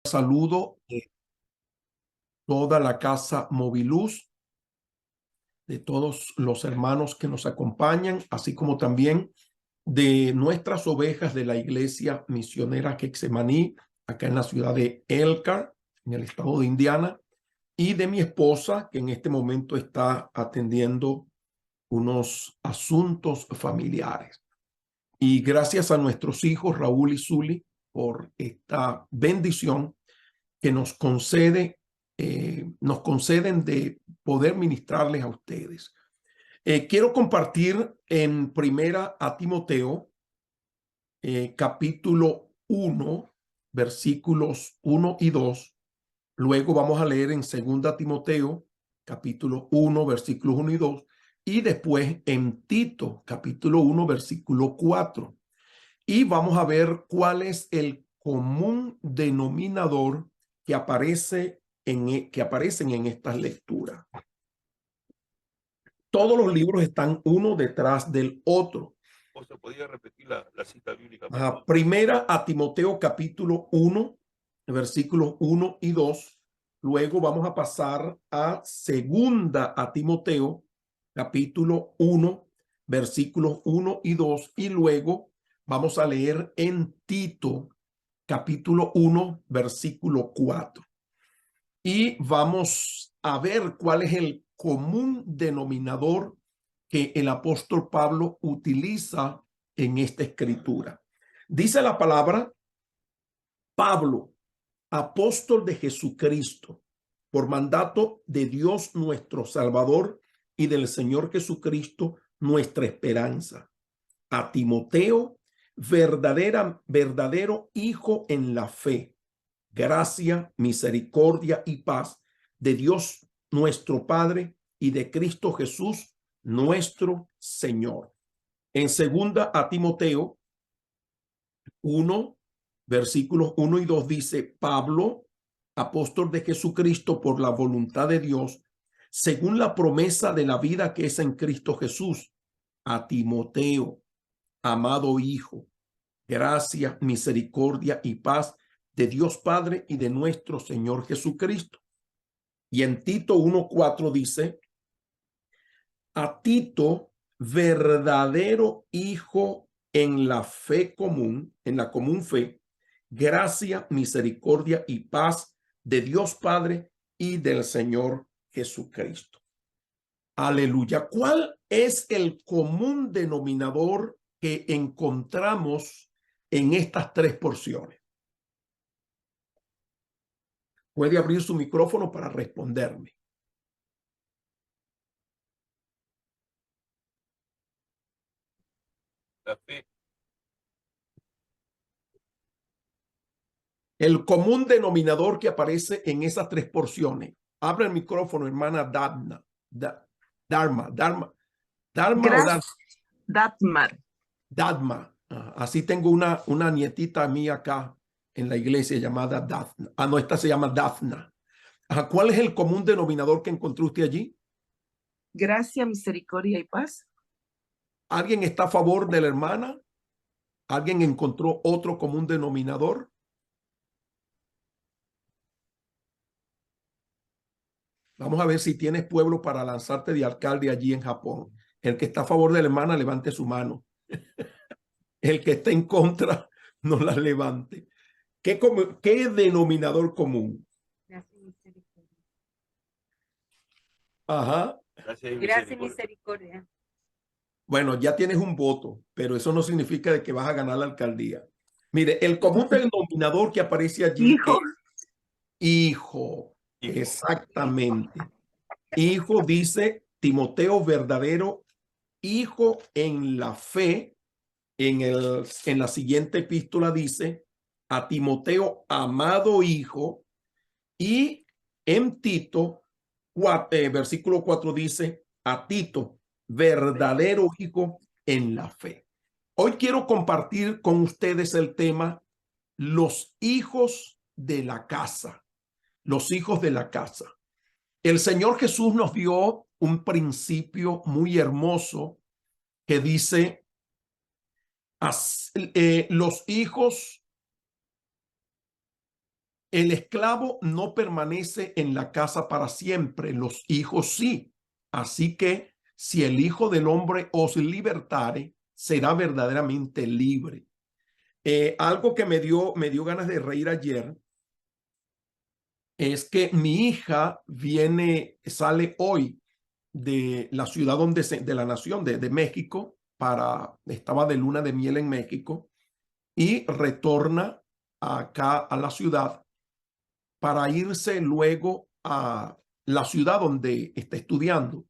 Saludo de toda la casa Moviluz, de todos los hermanos que nos acompañan, así como también de nuestras ovejas de la iglesia misionera Getsemaní, acá en la ciudad de Elkhart, en el estado de Indiana, y de mi esposa, que en este momento está atendiendo unos asuntos familiares. Y gracias a nuestros hijos Raúl y Zuli por esta bendición que nos conceden de poder ministrarles a ustedes. Quiero compartir en primera a Timoteo, capítulo 1, versículos 1 y 2. Luego vamos a leer en segunda Timoteo, capítulo 1, versículos 1 y 2. Y después en Tito, capítulo 1, versículo 4. Y vamos a ver cuál es el común denominador que aparecen en estas lecturas. Todos los libros están uno detrás del otro. ¿O se podía repetir la cita bíblica? Primera a Timoteo capítulo 1, versículos 1 y 2. Luego vamos a pasar a segunda a Timoteo capítulo 1, versículos 1 y 2. Y luego vamos a leer en Tito capítulo 1, versículo 4. Y vamos a ver cuál es el común denominador que el apóstol Pablo utiliza en esta escritura. Dice la palabra: Pablo, apóstol de Jesucristo, por mandato de Dios nuestro Salvador y del Señor Jesucristo, nuestra esperanza. A Timoteo, verdadero hijo en la fe, gracia, misericordia y paz de Dios nuestro Padre y de Cristo Jesús nuestro Señor. En segunda a Timoteo 1, versículos 1 y 2 dice: Pablo, apóstol de Jesucristo por la voluntad de Dios, según la promesa de la vida que es en Cristo Jesús, a Timoteo, amado hijo, gracia, misericordia y paz de Dios Padre y de nuestro Señor Jesucristo. Y en Tito 1:4 dice: a Tito, verdadero hijo en la fe común, en la común fe, gracia, misericordia y paz de Dios Padre y del Señor Jesucristo. Aleluya. ¿Cuál es el común denominador que encontramos en estas tres porciones? Puede abrir su micrófono para responderme. La fe. El común denominador que aparece en esas tres porciones. Abre el micrófono, hermana Dharma. Dharma. Dharma. Así tengo una nietita mía acá en la iglesia llamada Daphna. No, esta se llama Daphna. ¿Cuál es el común denominador que encontró usted allí? Gracia, misericordia y paz. ¿Alguien está a favor de la hermana? ¿Alguien encontró otro común denominador? Vamos a ver si tienes pueblo para lanzarte de alcalde allí en Japón. El que está a favor de la hermana, levante su mano. El que está en contra, no la levante. ¿Qué denominador común? Ajá. Gracia y misericordia. Bueno, ya tienes un voto, pero eso no significa de que vas a ganar la alcaldía. Mire, el común denominador que aparece allí Hijo. es hijo. Exactamente. Hijo, dice Timoteo, verdadero hijo en la fe. En la siguiente epístola dice: a Timoteo, amado hijo. Y en Tito, versículo 4 dice: a Tito, verdadero hijo en la fe. Hoy quiero compartir con ustedes el tema: los hijos de la casa. Los hijos de la casa. El Señor Jesús nos dio un principio muy hermoso que dice: los hijos El esclavo no permanece en la casa para siempre, los hijos sí. Así que si el Hijo del Hombre os libertare, será verdaderamente libre. Algo que me dio ganas de reír ayer es que mi hija sale hoy de la ciudad de la nación de México, estaba de luna de miel en México y retorna acá a la ciudad para irse luego a la ciudad donde está estudiando.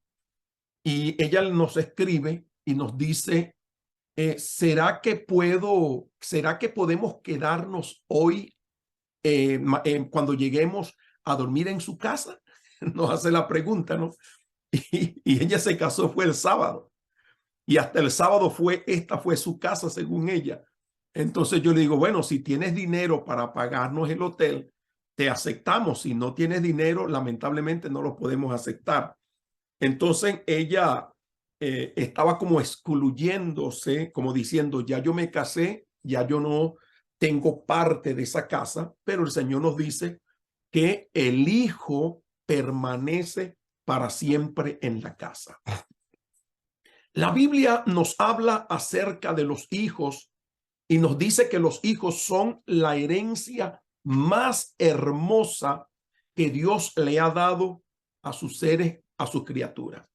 Y ella nos escribe y nos dice, ¿será que podemos quedarnos hoy cuando lleguemos a dormir en su casa? Nos hace la pregunta, ¿no? Y ella se casó, fue el sábado. Y hasta el sábado esta fue su casa, según ella. Entonces yo le digo, bueno, si tienes dinero para pagarnos el hotel, te aceptamos. Si no tienes dinero, lamentablemente no lo podemos aceptar. Entonces ella estaba como excluyéndose, como diciendo, ya yo me casé, ya yo no tengo parte de esa casa, pero el Señor nos dice que el hijo permanece para siempre en la casa. La Biblia nos habla acerca de los hijos y nos dice que los hijos son la herencia más hermosa que Dios le ha dado a sus seres, a sus criaturas.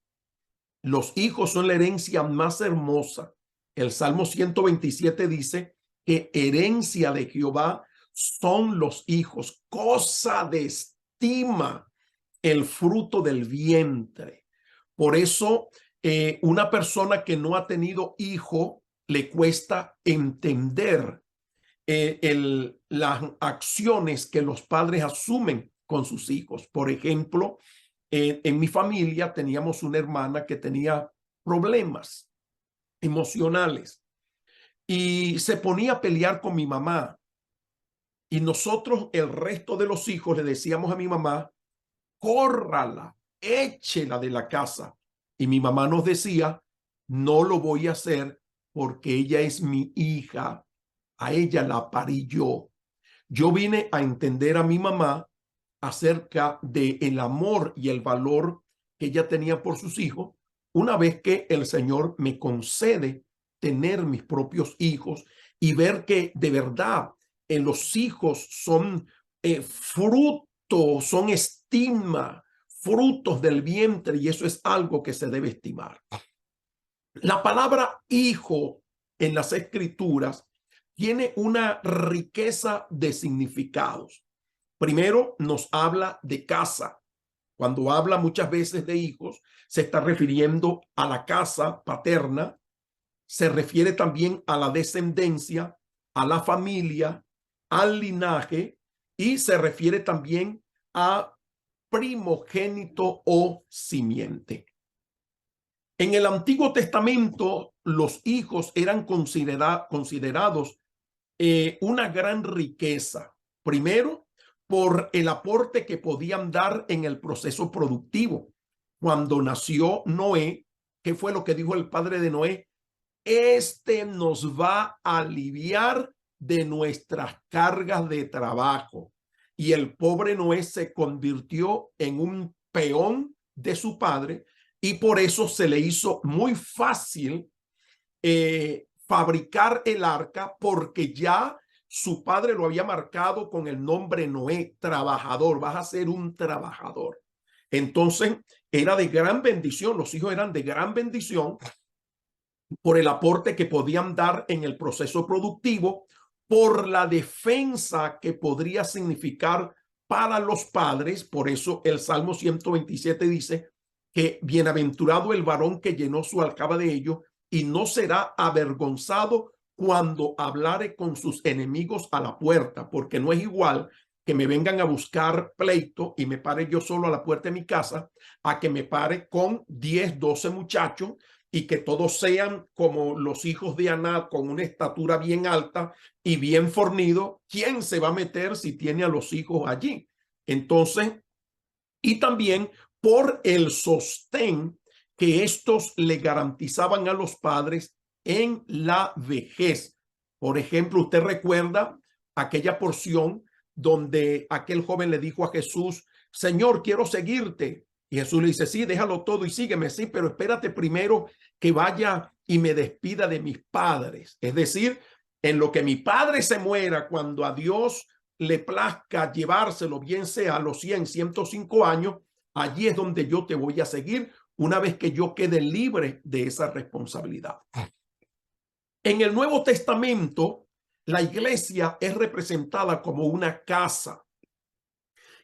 Los hijos son la herencia más hermosa. El Salmo 127 dice que herencia de Jehová son los hijos, cosa de estima, el fruto del vientre. Por eso, una persona que no ha tenido hijo le cuesta entender las acciones que los padres asumen con sus hijos. Por ejemplo, en mi familia teníamos una hermana que tenía problemas emocionales y se ponía a pelear con mi mamá. Y nosotros, el resto de los hijos, le decíamos a mi mamá, córrala, échela de la casa. Y mi mamá nos decía, no lo voy a hacer porque ella es mi hija, a ella la parí yo. Yo vine a entender a mi mamá acerca del amor y el valor que ella tenía por sus hijos, una vez que el Señor me concede tener mis propios hijos y ver que de verdad los hijos son fruto, son estima, frutos del vientre, y eso es algo que se debe estimar. La palabra hijo en las escrituras tiene una riqueza de significados. Primero, nos habla de casa. Cuando habla muchas veces de hijos, se está refiriendo a la casa paterna, se refiere también a la descendencia, a la familia, al linaje, y se refiere también a primogénito o simiente. En el Antiguo Testamento, los hijos eran considerados una gran riqueza. Primero, por el aporte que podían dar en el proceso productivo. Cuando nació Noé, ¿qué fue lo que dijo el padre de Noé? Este nos va a aliviar de nuestras cargas de trabajo. Y el pobre Noé se convirtió en un peón de su padre, y por eso se le hizo muy fácil fabricar el arca, porque ya su padre lo había marcado con el nombre Noé, trabajador, vas a ser un trabajador. Entonces era de gran bendición, los hijos eran de gran bendición por el aporte que podían dar en el proceso productivo, por la defensa que podría significar para los padres. Por eso el Salmo 127 dice que bienaventurado el varón que llenó su alcaba de ellos, y no será avergonzado cuando hablare con sus enemigos a la puerta, porque no es igual que me vengan a buscar pleito y me pare yo solo a la puerta de mi casa, a que me pare con 10, 12 muchachos y que todos sean como los hijos de Aná, con una estatura bien alta y bien fornido. ¿Quién se va a meter si tiene a los hijos allí? Entonces, y también por el sostén que estos le garantizaban a los padres en la vejez. Por ejemplo, usted recuerda aquella porción donde aquel joven le dijo a Jesús, Señor, quiero seguirte. Y Jesús le dice, sí, déjalo todo y sígueme, sí, pero espérate primero que vaya y me despida de mis padres. Es decir, en lo que mi padre se muera, cuando a Dios le plazca llevárselo, bien sea a los 100, 105 años, allí es donde yo te voy a seguir una vez que yo quede libre de esa responsabilidad. En el Nuevo Testamento, la iglesia es representada como una casa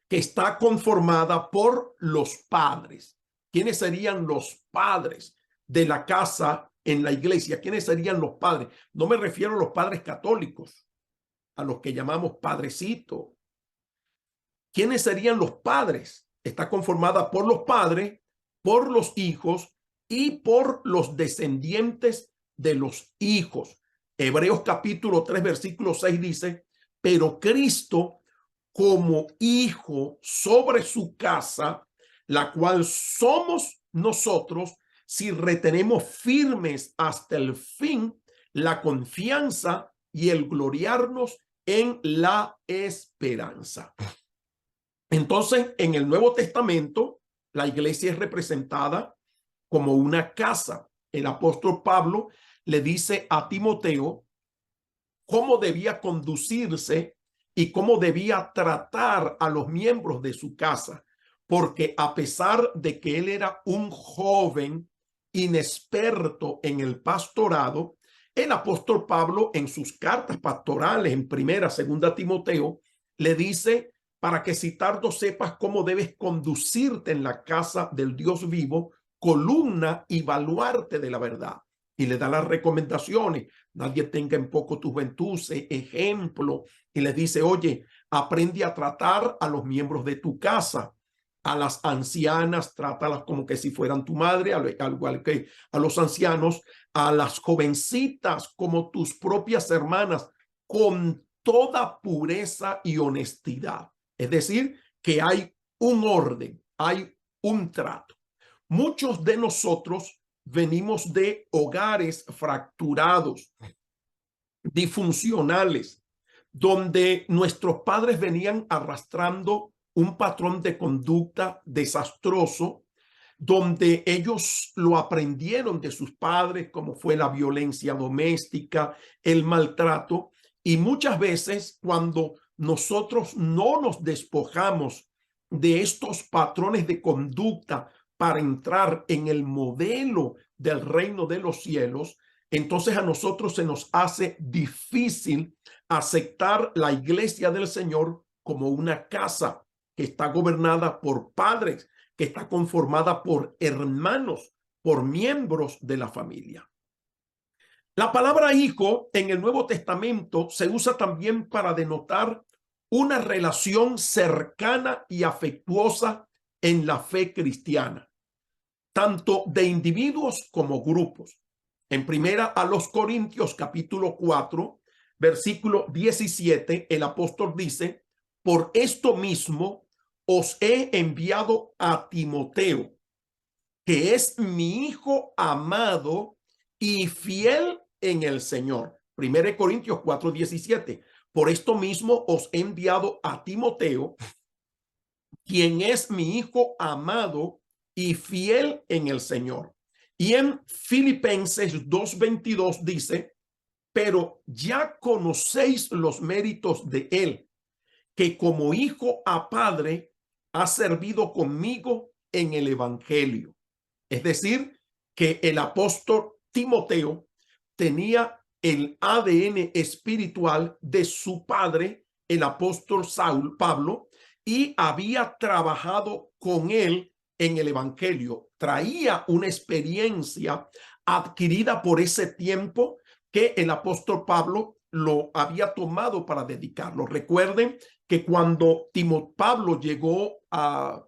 que está conformada por los padres. ¿Quiénes serían los padres de la casa en la iglesia? ¿Quiénes serían los padres? No me refiero a los padres católicos, a los que llamamos padrecito. ¿Quiénes serían los padres? Está conformada por los padres, por los hijos y por los descendientes de los hijos. Hebreos capítulo 3, versículo 6 dice, pero Cristo como hijo sobre su casa, la cual somos nosotros, si retenemos firmes hasta el fin la confianza y el gloriarnos en la esperanza. Entonces, en el Nuevo Testamento, la iglesia es representada como una casa. El apóstol Pablo le dice a Timoteo cómo debía conducirse y cómo debía tratar a los miembros de su casa, porque a pesar de que él era un joven inexperto en el pastorado, el apóstol Pablo en sus cartas pastorales, en primera, segunda Timoteo, le dice, para que si tardo sepas cómo debes conducirte en la casa del Dios vivo, columna y baluarte de la verdad. Y le da las recomendaciones. Nadie tenga en poco tu juventud, sé ejemplo. Y le dice, oye, aprende a tratar a los miembros de tu casa. A las ancianas, trátalas como que si fueran tu madre, al igual que a los ancianos. A las jovencitas como tus propias hermanas, con toda pureza y honestidad. Es decir, que hay un orden, hay un trato. Muchos de nosotros venimos de hogares fracturados, disfuncionales, donde nuestros padres venían arrastrando un patrón de conducta desastroso, donde ellos lo aprendieron de sus padres, como fue la violencia doméstica, el maltrato, y muchas veces cuando nosotros no nos despojamos de estos patrones de conducta para entrar en el modelo del reino de los cielos, entonces a nosotros se nos hace difícil aceptar la iglesia del Señor como una casa que está gobernada por padres, que está conformada por hermanos, por miembros de la familia. La palabra hijo en el Nuevo Testamento se usa también para denotar una relación cercana y afectuosa en la fe cristiana, tanto de individuos como grupos. En primera a los Corintios capítulo 4, versículo 17, el apóstol dice, por esto mismo os he enviado a Timoteo, que es mi hijo amado y fiel en el Señor. Primera Corintios 4, 17. Por esto mismo os he enviado a Timoteo, quien es mi hijo amado y fiel en el Señor. Y en Filipenses 2:22 dice, pero ya conocéis los méritos de él, que como hijo a padre ha servido conmigo en el evangelio. Es decir, que el apóstol Timoteo tenía el ADN espiritual de su padre, el apóstol Pablo, y había trabajado con él en el evangelio. Traía una experiencia adquirida por ese tiempo que el apóstol Pablo lo había tomado para dedicarlo. Recuerden que cuando Pablo llegó a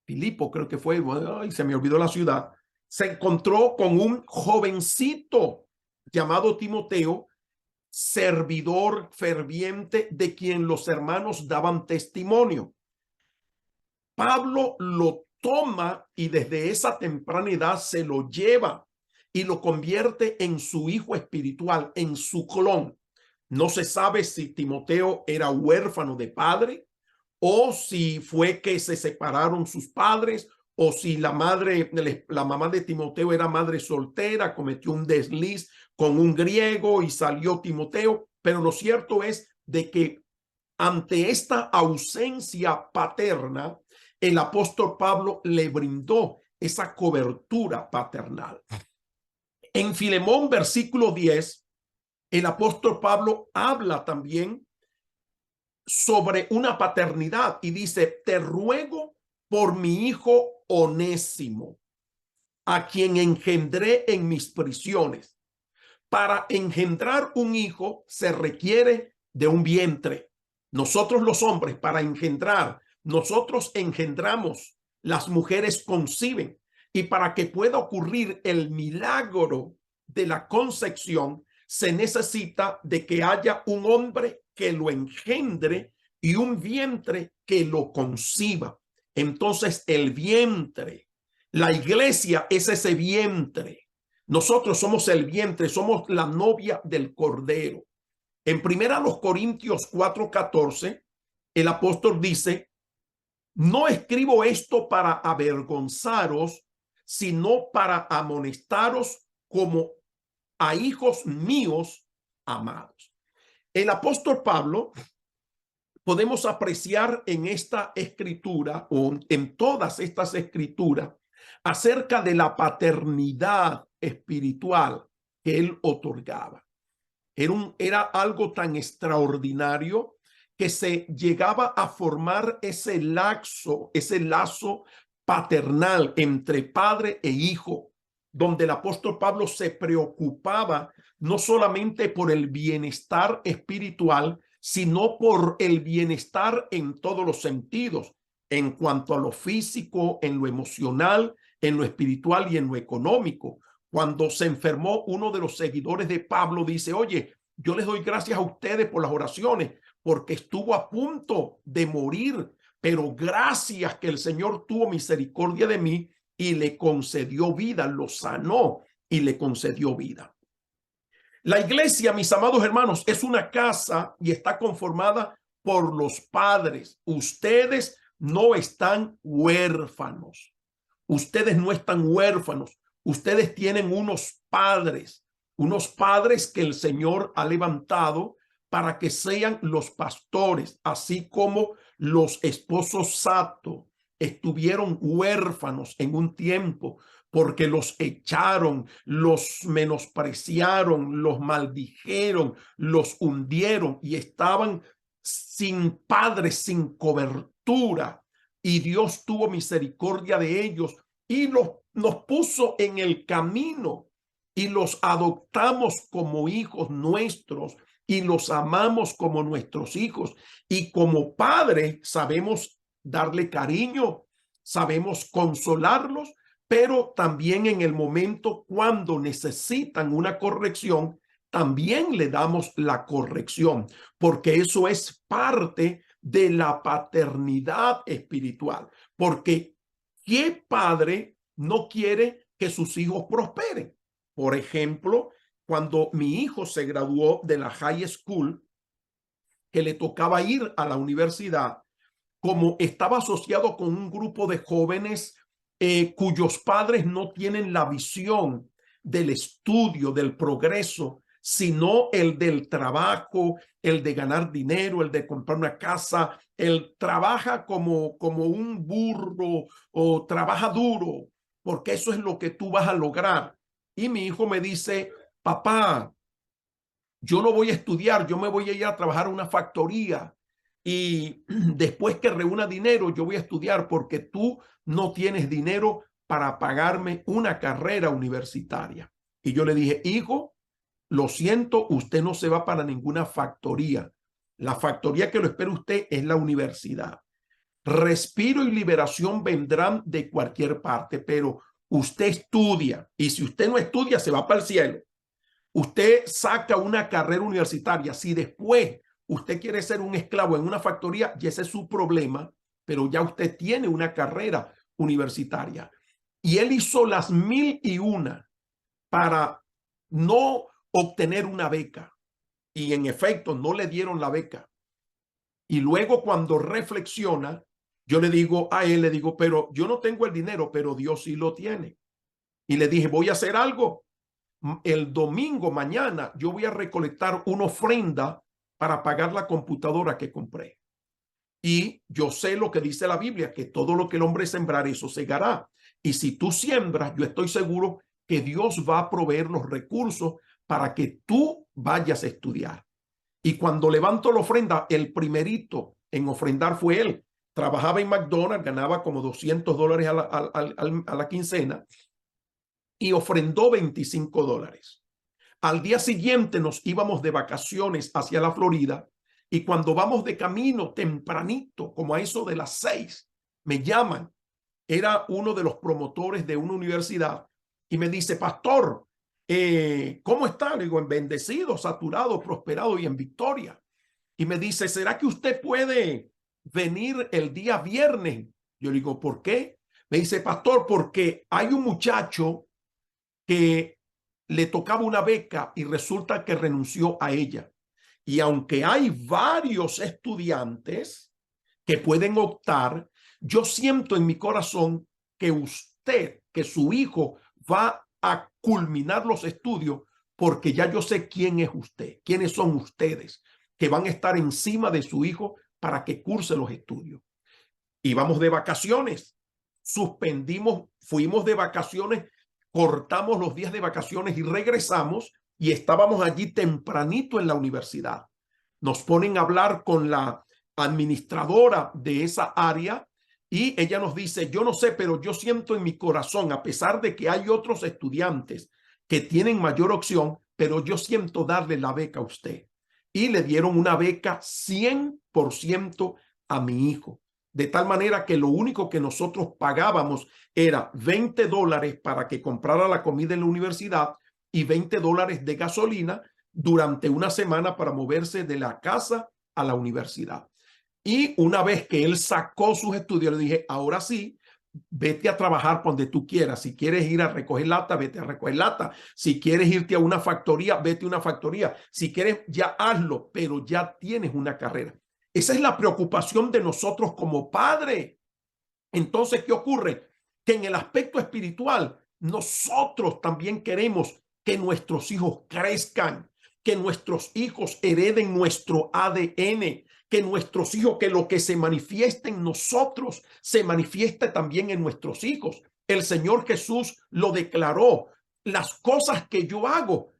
Filipo, creo que fue, ay, se me olvidó la ciudad, se encontró con un jovencito llamado Timoteo, servidor ferviente de quien los hermanos daban testimonio. Pablo lo toma y desde esa temprana edad se lo lleva y lo convierte en su hijo espiritual, en su clon. No se sabe si Timoteo era huérfano de padre o si fue que se separaron sus padres o si la mamá de Timoteo era madre soltera, cometió un desliz con un griego y salió Timoteo. Pero lo cierto es de que ante esta ausencia paterna, el apóstol Pablo le brindó esa cobertura paternal. En Filemón, versículo 10, el apóstol Pablo habla también sobre una paternidad y dice: te ruego por mi hijo Onésimo, a quien engendré en mis prisiones. Para engendrar un hijo se requiere de un vientre. Nosotros los hombres, para engendrar, nosotros engendramos, las mujeres conciben, y para que pueda ocurrir el milagro de la concepción, se necesita de que haya un hombre que lo engendre y un vientre que lo conciba. Entonces el vientre, la iglesia es ese vientre. Nosotros somos el vientre, somos la novia del Cordero. En 1 Corintios 4:14, el apóstol dice: no escribo esto para avergonzaros, sino para amonestaros como a hijos míos amados. El apóstol Pablo, podemos apreciar en esta escritura o en todas estas escrituras acerca de la paternidad espiritual que él otorgaba. Era algo tan extraordinario que se llegaba a formar ese lazo paternal entre padre e hijo, donde el apóstol Pablo se preocupaba no solamente por el bienestar espiritual, sino por el bienestar en todos los sentidos, en cuanto a lo físico, en lo emocional, en lo espiritual y en lo económico. Cuando se enfermó uno de los seguidores de Pablo, dice: oye, yo les doy gracias a ustedes por las oraciones, porque estuvo a punto de morir, pero gracias que el Señor tuvo misericordia de mí y le concedió vida, lo sanó y le concedió vida. La iglesia, mis amados hermanos, es una casa y está conformada por los padres. Ustedes no están huérfanos. Ustedes no están huérfanos. Ustedes tienen unos padres que el Señor ha levantado para que sean los pastores, así como los esposos Sato estuvieron huérfanos en un tiempo porque los echaron, los menospreciaron, los maldijeron, los hundieron y estaban sin padres, sin cobertura. Y Dios tuvo misericordia de ellos y nos puso en el camino y los adoptamos como hijos nuestros y los amamos como nuestros hijos. Y como padre sabemos darle cariño, sabemos consolarlos, pero también en el momento cuando necesitan una corrección, también le damos la corrección, porque eso es parte de la paternidad espiritual. Porque ¿qué padre no quiere que sus hijos prosperen? Por ejemplo, cuando mi hijo se graduó de la high school, que le tocaba ir a la universidad, como estaba asociado con un grupo de jóvenes cuyos padres no tienen la visión del estudio, del progreso, sino el del trabajo, el de ganar dinero, el de comprar una casa. Él trabaja como un burro o trabaja duro, porque eso es lo que tú vas a lograr. Y mi hijo me dice: papá, yo no voy a estudiar, yo me voy a ir a trabajar a una factoría y después que reúna dinero yo voy a estudiar, porque tú no tienes dinero para pagarme una carrera universitaria. Y yo le dije: hijo, lo siento, usted no se va para ninguna factoría. La factoría que lo espera usted es la universidad. Respiro y liberación vendrán de cualquier parte, pero usted estudia, y si usted no estudia se va para el cielo. Usted saca una carrera universitaria. Si después usted quiere ser un esclavo en una factoría, y ese es su problema, pero ya usted tiene una carrera universitaria. Y él hizo las 1001 para no obtener una beca. y en efecto no le dieron la beca. Y luego cuando reflexiona, yo le digo a él, le digo, pero yo no tengo el dinero, pero Dios sí lo tiene. Y le dije, voy a hacer algo. El domingo mañana yo voy a recolectar una ofrenda para pagar la computadora que compré. Y yo sé lo que dice la Biblia, que todo lo que el hombre sembrar, eso segará. Y si tú siembras, yo estoy seguro que Dios va a proveer los recursos para que tú vayas a estudiar. Y cuando levanto la ofrenda, el primerito en ofrendar fue él. Trabajaba en McDonald's, ganaba como $200 a la quincena y ofrendó $25. Al día siguiente nos íbamos de vacaciones hacia la Florida y cuando vamos de camino tempranito, como a eso de las 6, me llaman. Era uno de los promotores de una universidad y me dice, pastor, ¿cómo está? Le digo, en bendecido, saturado, prosperado y en victoria. Y me dice, ¿será que usted puede venir el día viernes? Yo le digo, ¿por qué? Me dice, pastor, porque hay un muchacho que le tocaba una beca y resulta que renunció a ella. Y aunque hay varios estudiantes que pueden optar, yo siento en mi corazón que usted, que su hijo va a culminar los estudios porque ya yo sé quién es usted, quiénes son ustedes que van a estar encima de su hijo para que curse los estudios. Íbamos de vacaciones, suspendimos, fuimos de vacaciones, cortamos los días de vacaciones y regresamos y estábamos allí tempranito en la universidad. Nos ponen a hablar con la administradora de esa área y ella nos dice, yo no sé, pero yo siento en mi corazón, a pesar de que hay otros estudiantes que tienen mayor opción, pero yo siento darle la beca a usted. Y le dieron una beca 100% a mi hijo. De tal manera que lo único que nosotros pagábamos era $20 para que comprara la comida en la universidad y $20 de gasolina durante una semana para moverse de la casa a la universidad. Y una vez que él sacó sus estudios, le dije, ahora sí, vete a trabajar donde tú quieras. Si quieres ir a recoger lata, vete a recoger lata. Si quieres irte a una factoría, vete a una factoría. Si quieres, ya hazlo, pero ya tienes una carrera. Esa es la preocupación de nosotros como padres. Entonces, ¿qué ocurre? Que en el aspecto espiritual, nosotros también queremos que nuestros hijos crezcan, que nuestros hijos hereden nuestro ADN, que nuestros hijos, que lo que se manifieste en nosotros, se manifieste también en nuestros hijos. El Señor Jesús lo declaró. Las cosas que yo hago,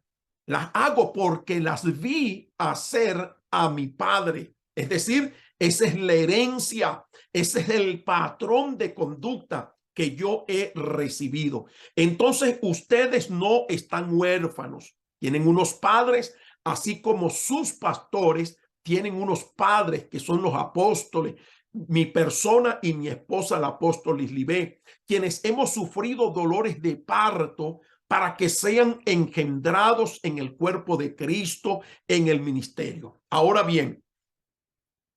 las hago porque las vi hacer a mi Padre. Es decir, esa es la herencia, ese es el patrón de conducta que yo he recibido. Entonces, ustedes no están huérfanos. Tienen unos padres, así como sus pastores tienen unos padres que son los apóstoles, mi persona y mi esposa, la apóstol Lislibé, quienes hemos sufrido dolores de parto para que sean engendrados en el cuerpo de Cristo, en el ministerio. Ahora bien,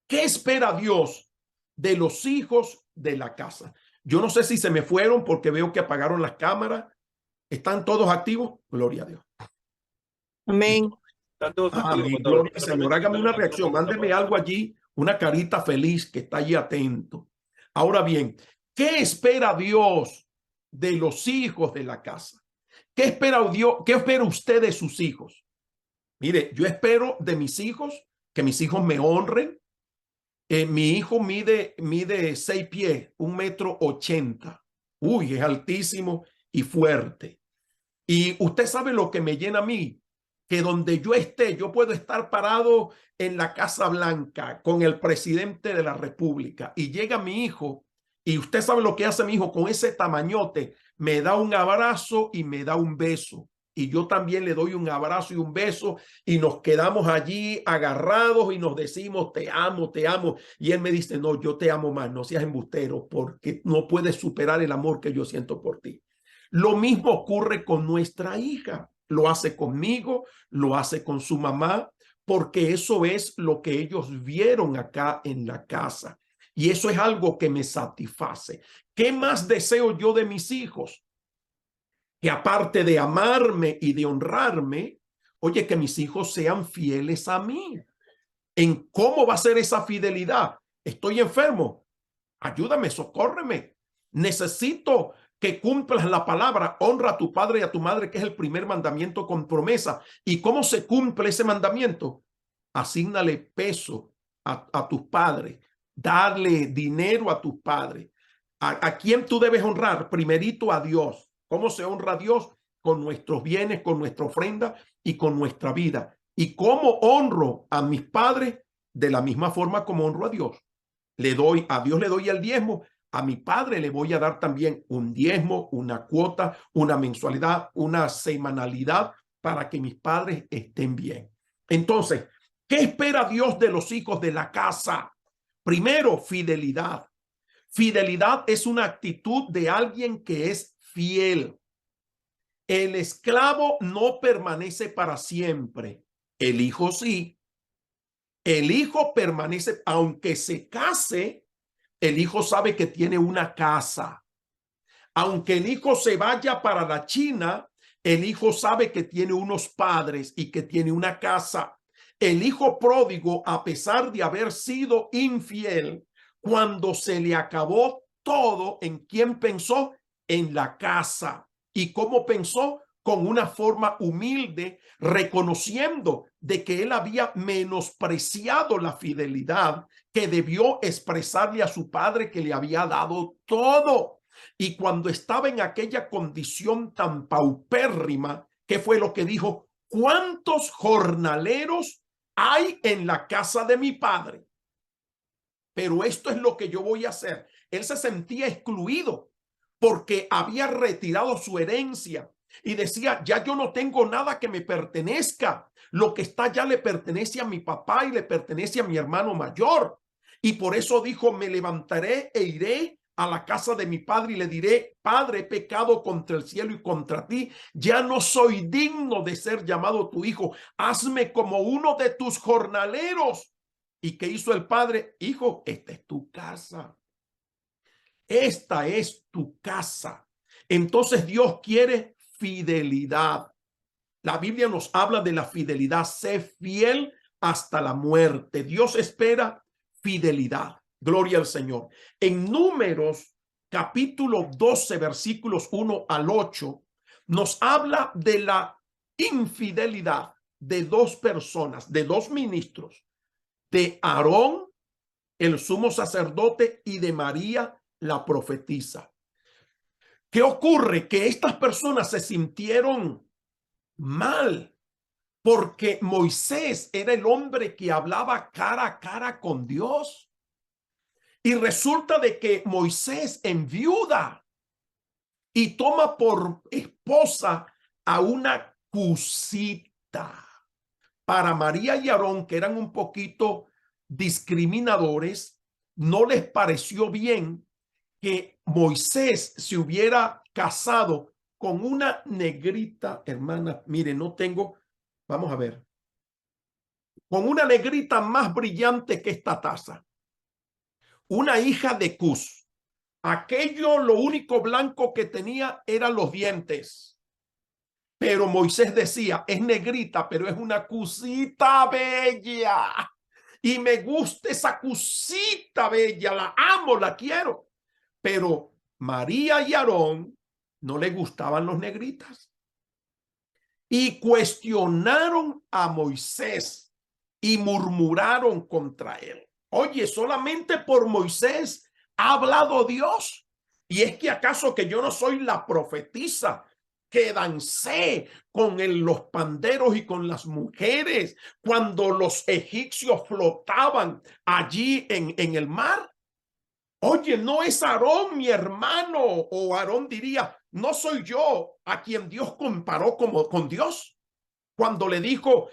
¿qué espera Dios de los hijos de la casa? Yo no sé si se me fueron porque veo que apagaron las cámaras. ¿Están todos activos? Gloria a Dios. Amén. Están todos activos, Amén. pastor. Gloria al Señor. Hágame una reacción. Mándeme algo allí, una carita feliz que está allí atento. Ahora bien, ¿qué espera Dios de los hijos de la casa? ¿Qué espera Dios? ¿Qué espera usted de sus hijos? Mire, yo espero de mis hijos que mis hijos me honren. Mi hijo mide 6 pies, 1,80 m. Uy, es altísimo y fuerte. Y usted sabe lo que me llena a mí, que donde yo esté, yo puedo estar parado en la Casa Blanca con el presidente de la República y llega mi hijo y usted sabe lo que hace mi hijo con ese tamañote, me da un abrazo y me da un beso. Y yo también le doy un abrazo y un beso y nos quedamos allí agarrados y nos decimos, te amo, te amo. Y él me dice, no, yo te amo más, no seas embustero porque no puedes superar el amor que yo siento por ti. Lo mismo ocurre con nuestra hija. Lo hace conmigo, lo hace con su mamá, porque eso es lo que ellos vieron acá en la casa. Y eso es algo que me satisface. ¿Qué más deseo yo de mis hijos? Que aparte de amarme y de honrarme, Oye, que mis hijos sean fieles a mí. ¿En cómo va a ser esa fidelidad? Estoy enfermo. Ayúdame, socórreme. Necesito que cumplas la palabra. Honra a tu padre y a tu madre, que es el primer mandamiento con promesa. ¿Y cómo se cumple ese mandamiento? Asígnale peso a tus padres. Darle dinero a tus padres. ¿A quién tú debes honrar? Primerito a Dios. ¿Cómo se honra a Dios? Con nuestros bienes, con nuestra ofrenda y con nuestra vida. ¿Y cómo honro a mis padres? De la misma forma como honro a Dios. A Dios le doy el diezmo, a mi padre le voy a dar también un diezmo, una cuota, una mensualidad, una semanalidad para que mis padres estén bien. Entonces, ¿qué espera Dios de los hijos de la casa? Primero, fidelidad. Fidelidad es una actitud de alguien que es fiel. El esclavo no permanece para siempre. El hijo sí. El hijo permanece, aunque se case, el hijo sabe que tiene una casa. Aunque el hijo se vaya para la China, el hijo sabe que tiene unos padres y que tiene una casa. El hijo pródigo, a pesar de haber sido infiel, cuando se le acabó todo, ¿en quién pensó? En la casa. ¿Y cómo pensó? Con una forma humilde, reconociendo de que él había menospreciado la fidelidad que debió expresarle a su padre, que le había dado todo. Y cuando estaba en aquella condición tan paupérrima, ¿qué fue lo que dijo? ¿Cuántos jornaleros hay en la casa de mi padre? Pero esto es lo que yo voy a hacer. Él se sentía excluido porque había retirado su herencia y decía, ya yo no tengo nada que me pertenezca. Lo que está ya le pertenece a mi papá y le pertenece a mi hermano mayor. Y por eso dijo, me levantaré e iré a la casa de mi padre y le diré, Padre, he pecado contra el cielo y contra ti. Ya no soy digno de ser llamado tu hijo. Hazme como uno de tus jornaleros. ¿Y qué hizo el padre? Hijo, esta es tu casa. Esta es tu casa. Entonces Dios quiere fidelidad. La Biblia nos habla de la fidelidad. Sé fiel hasta la muerte. Dios espera fidelidad. Gloria al Señor. En Números capítulo 12, versículos 1 al 8, nos habla de la infidelidad de dos personas, de dos ministros, de Aarón, el sumo sacerdote, y de María, la profetisa. ¿Qué ocurre? Que estas personas se sintieron mal porque Moisés era el hombre que hablaba cara a cara con Dios. Y resulta de que Moisés enviuda y toma por esposa a una cusita. Para María y Aarón, que eran un poquito discriminadores, no les pareció bien que Moisés se hubiera casado con una negrita, hermana. Mire, no tengo, vamos a ver, con una negrita más brillante que esta taza, una hija de Cus. Aquello, lo único blanco que tenía eran los dientes. Pero Moisés decía, es negrita, pero es una cusita bella. Y me gusta esa cusita bella, la amo, la quiero. Pero María y Aarón no les gustaban los negritas. Y cuestionaron a Moisés y murmuraron contra él. Oye, solamente por Moisés ha hablado Dios. Y es que acaso que yo no soy la profetisa que dancé con los panderos y con las mujeres cuando los egipcios flotaban allí en el mar. Oye, no es Aarón mi hermano. O Aarón diría, no soy yo a quien Dios comparó con Dios. Cuando le dijo,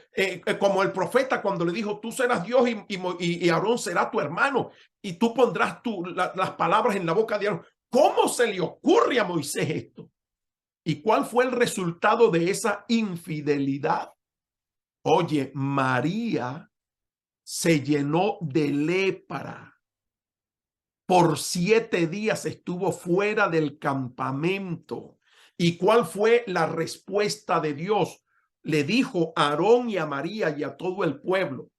como el profeta, cuando le dijo, tú serás Dios y Aarón será tu hermano y tú pondrás las palabras en la boca de Aarón. ¿Cómo se le ocurre a Moisés esto? ¿Y cuál fue el resultado de esa infidelidad? Oye, María se llenó de lepra. Por 7 días estuvo fuera del campamento. ¿Y cuál fue la respuesta de Dios? le dijo a Aarón y a María y a todo el pueblo: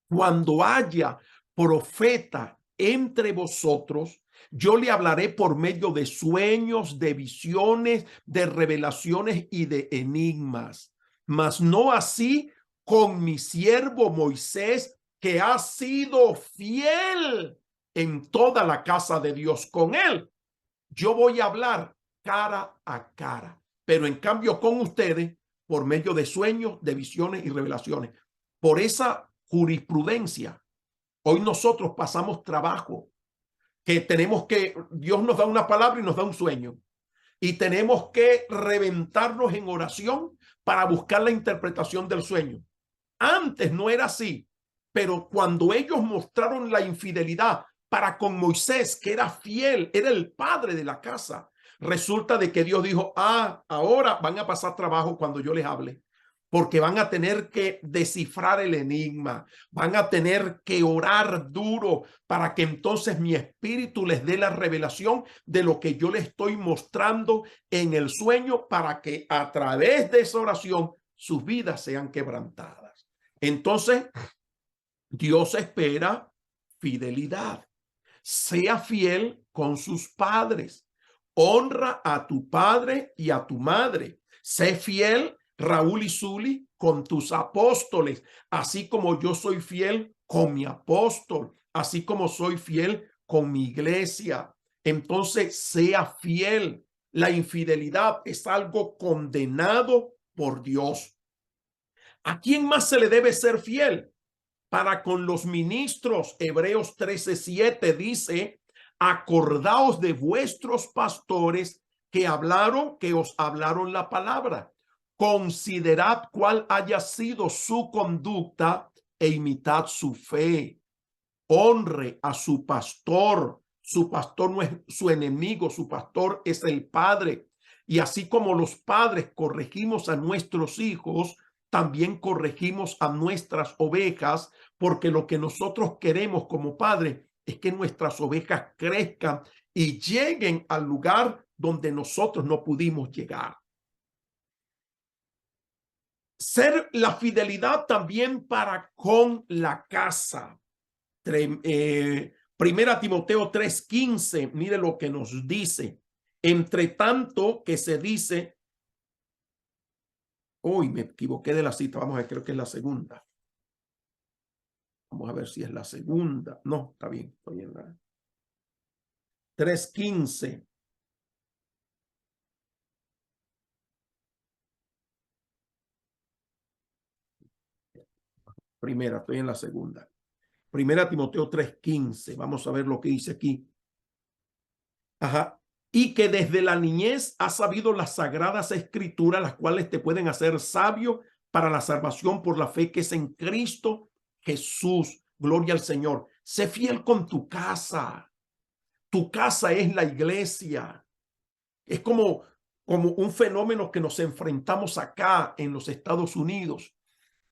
cuando haya profeta entre vosotros, yo le hablaré por medio de sueños, de visiones, de revelaciones y de enigmas. Mas no así con mi siervo Moisés, que ha sido fiel en toda la casa de Dios. Con él yo voy a hablar cara a cara, pero en cambio con ustedes por medio de sueños, de visiones y revelaciones. Por esa jurisprudencia, hoy nosotros pasamos trabajo, que tenemos que, Dios nos da una palabra y nos da un sueño, y tenemos que reventarnos en oración para buscar la interpretación del sueño. Antes no era así, pero cuando ellos mostraron la infidelidad para con Moisés, que era fiel, era el padre de la casa, resulta de que Dios dijo: ahora van a pasar trabajo cuando yo les hable, porque van a tener que descifrar el enigma, van a tener que orar duro para que entonces mi espíritu les dé la revelación de lo que yo les estoy mostrando en el sueño, para que a través de esa oración sus vidas sean quebrantadas. Entonces, Dios espera fidelidad. Sea fiel con sus padres. Honra a tu padre y a tu madre. Sé fiel, Raúl y Zuli, con tus apóstoles, así como yo soy fiel con mi apóstol, así como soy fiel con mi iglesia. Entonces, sea fiel. La infidelidad es algo condenado por Dios. ¿A quién más se le debe ser fiel? Para con los ministros. Hebreos 13:7 dice: acordaos de vuestros pastores que os hablaron la palabra. Considerad cuál haya sido su conducta e imitad su fe. Honre a su pastor. Su pastor no es su enemigo, su pastor es el padre. Y así como los padres corregimos a nuestros hijos, también corregimos a nuestras ovejas, porque lo que nosotros queremos como padres es que nuestras ovejas crezcan y lleguen al lugar donde nosotros no pudimos llegar. Ser la fidelidad también para con la casa. Primera Timoteo 3:15, mire lo que nos dice. Entre tanto que se dice, uy, me equivoqué de la cita, vamos a ver, creo que es la segunda. Vamos a ver si es la segunda. No, está bien, estoy en la 3:15. Primera, estoy en la segunda. Primera Timoteo 3:15. Vamos a ver lo que dice aquí. Ajá. Y que desde la niñez has sabido las sagradas escrituras, las cuales te pueden hacer sabio para la salvación por la fe que es en Cristo Jesús. Gloria al Señor. Sé fiel con tu casa. Tu casa es la iglesia. Es como un fenómeno que nos enfrentamos acá en los Estados Unidos.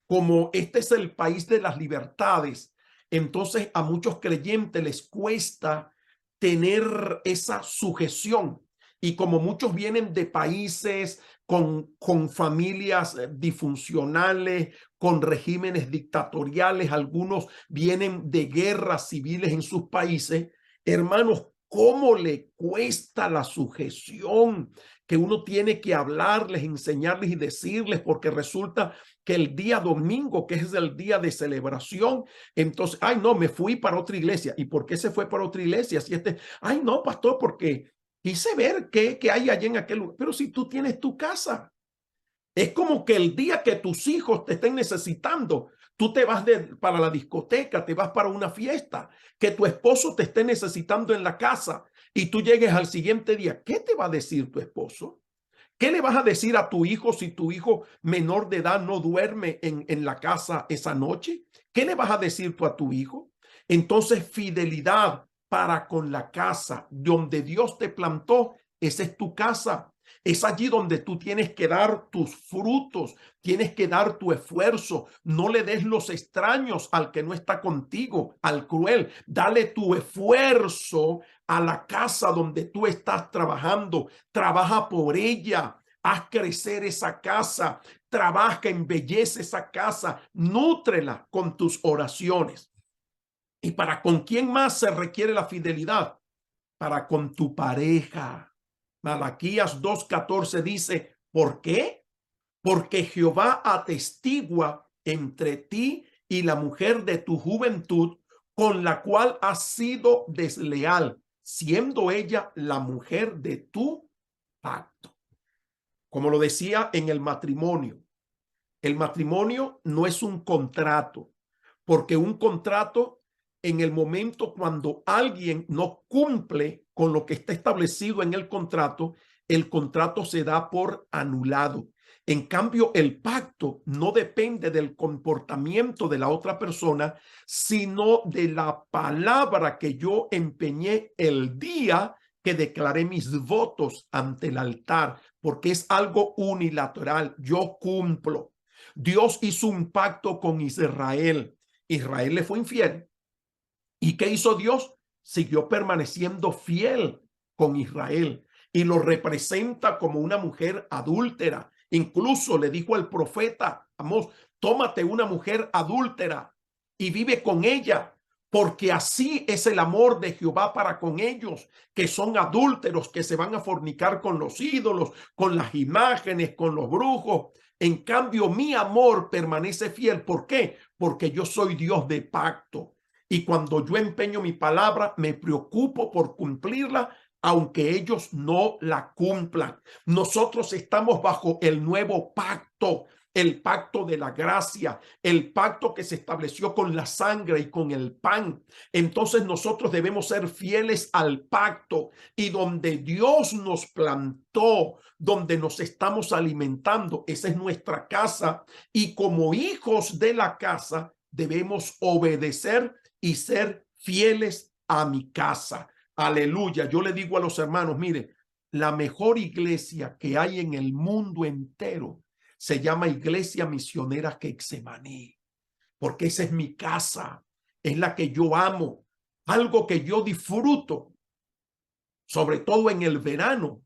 Como este es el país de las libertades, entonces a muchos creyentes les cuesta tener esa sujeción. Y como muchos vienen de países con familias disfuncionales, con regímenes dictatoriales, algunos vienen de guerras civiles en sus países, hermanos, ¿cómo le cuesta la sujeción? Que uno tiene que hablarles, enseñarles y decirles, porque resulta que el día domingo, que es el día de celebración, entonces, ay, no, me fui para otra iglesia. ¿Y por qué se fue para otra iglesia? Si ay, no, pastor, porque quise ver qué hay allí en aquel lugar. Pero si tú tienes tu casa, es como que el día que tus hijos te estén necesitando, tú te vas para la discoteca, te vas para una fiesta, que tu esposo te esté necesitando en la casa y tú llegues al siguiente día. ¿Qué te va a decir tu esposo? ¿Qué le vas a decir a tu hijo si tu hijo menor de edad no duerme en la casa esa noche? ¿Qué le vas a decir tú a tu hijo? Entonces, fidelidad para con la casa donde Dios te plantó, esa es tu casa. Es allí donde tú tienes que dar tus frutos, tienes que dar tu esfuerzo. No le des los extraños al que no está contigo, al cruel. Dale tu esfuerzo a la casa donde tú estás trabajando. Trabaja por ella. haz crecer esa casa, trabaja, embellece esa casa, nútrela con tus oraciones. ¿Y para con quién más se requiere la fidelidad? Para con tu pareja. Malaquías 2:14 dice, ¿por qué? Porque Jehová atestigua entre ti y la mujer de tu juventud, con la cual has sido desleal, siendo ella la mujer de tu pacto. Como lo decía en el matrimonio no es un contrato, porque un contrato, en el momento cuando alguien no cumple con lo que está establecido en el contrato se da por anulado. En cambio, el pacto no depende del comportamiento de la otra persona, sino de la palabra que yo empeñé el día que declaré mis votos ante el altar, porque es algo unilateral. Yo cumplo. Dios hizo un pacto con Israel. Israel le fue infiel. ¿Y qué hizo Dios? Siguió permaneciendo fiel con Israel y lo representa como una mujer adúltera. Incluso le dijo al profeta Amós, tómate una mujer adúltera y vive con ella, porque así es el amor de Jehová para con ellos, que son adúlteros, que se van a fornicar con los ídolos, con las imágenes, con los brujos. En cambio, mi amor permanece fiel. ¿Por qué? Porque yo soy Dios de pacto. Y cuando yo empeño mi palabra, me preocupo por cumplirla, aunque ellos no la cumplan. Nosotros estamos bajo el nuevo pacto, el pacto de la gracia, el pacto que se estableció con la sangre y con el pan. Entonces nosotros debemos ser fieles al pacto, y donde Dios nos plantó, donde nos estamos alimentando, esa es nuestra casa, y como hijos de la casa debemos obedecer y ser fieles a mi casa. Aleluya. Yo le digo a los hermanos, mire, la mejor iglesia que hay en el mundo entero se llama Iglesia Misionera Getsemaní, porque esa es mi casa, es la que yo amo, algo que yo disfruto, sobre todo en el verano.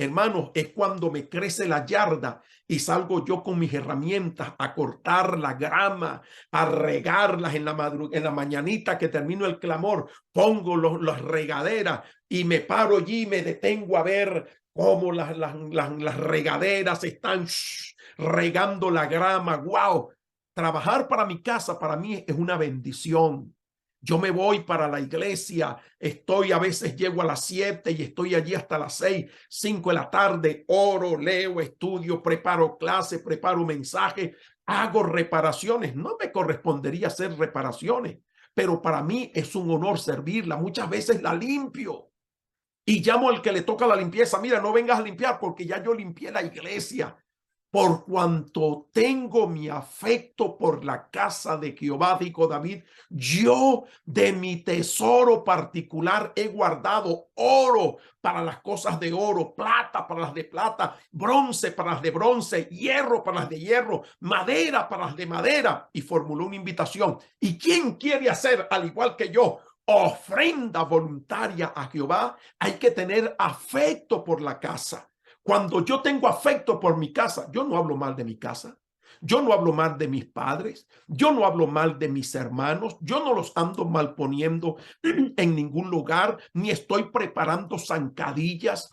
Hermanos, es cuando me crece la yarda y salgo yo con mis herramientas a cortar la grama, a regarlas en la mañanita que termino el clamor, pongo las regaderas y me paro allí y me detengo a ver cómo las regaderas están regando la grama. ¡Wow! Trabajar para mi casa para mí es una bendición. Yo me voy para la iglesia, a veces llego a las 7 y estoy allí hasta las 6, 5 de la tarde, oro, leo, estudio, preparo clases, preparo mensajes, hago reparaciones. No me correspondería hacer reparaciones, pero para mí es un honor servirla. Muchas veces la limpio y llamo al que le toca la limpieza. Mira, no vengas a limpiar porque ya yo limpié la iglesia. Por cuanto tengo mi afecto por la casa de Jehová, dijo David, yo de mi tesoro particular he guardado oro para las cosas de oro, plata para las de plata, bronce para las de bronce, hierro para las de hierro, madera para las de madera. Y formuló una invitación. ¿Y quién quiere hacer, al igual que yo, ofrenda voluntaria a Jehová? Hay que tener afecto por la casa. Cuando yo tengo afecto por mi casa, yo no hablo mal de mi casa, yo no hablo mal de mis padres, yo no hablo mal de mis hermanos, yo no los ando mal poniendo en ningún lugar, ni estoy preparando zancadillas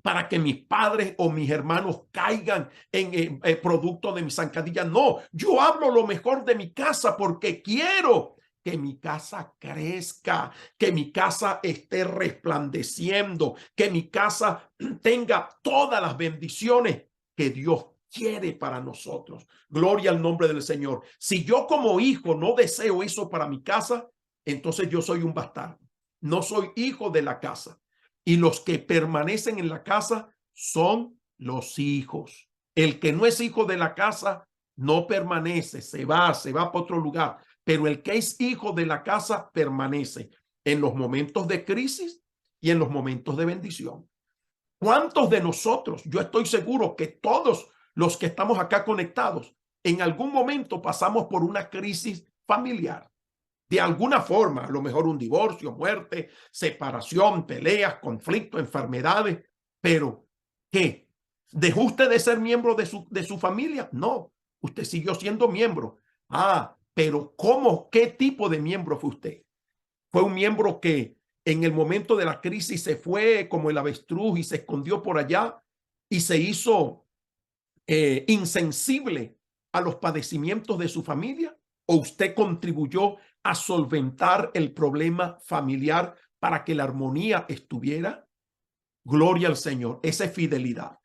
para que mis padres o mis hermanos caigan en producto de mis zancadillas. No, yo hablo lo mejor de mi casa porque quiero que mi casa crezca, que mi casa esté resplandeciendo, que mi casa tenga todas las bendiciones que Dios quiere para nosotros. Gloria al nombre del Señor. Si yo como hijo no deseo eso para mi casa, entonces yo soy un bastardo. No soy hijo de la casa. Y los que permanecen en la casa son los hijos. El que no es hijo de la casa no permanece, se va para otro lugar. Pero el que es hijo de la casa permanece en los momentos de crisis y en los momentos de bendición. ¿Cuántos de nosotros? Yo estoy seguro que todos los que estamos acá conectados, en algún momento pasamos por una crisis familiar. De alguna forma, a lo mejor un divorcio, muerte, separación, peleas, conflicto, enfermedades. Pero, ¿qué? ¿Dejó usted de ser miembro de su familia? No, usted siguió siendo miembro. Ah, pero ¿cómo? ¿Qué tipo de miembro fue usted? ¿Fue un miembro que en el momento de la crisis se fue como el avestruz y se escondió por allá y se hizo insensible a los padecimientos de su familia? ¿O usted contribuyó a solventar el problema familiar para que la armonía estuviera? Gloria al Señor. Esa es fidelidad.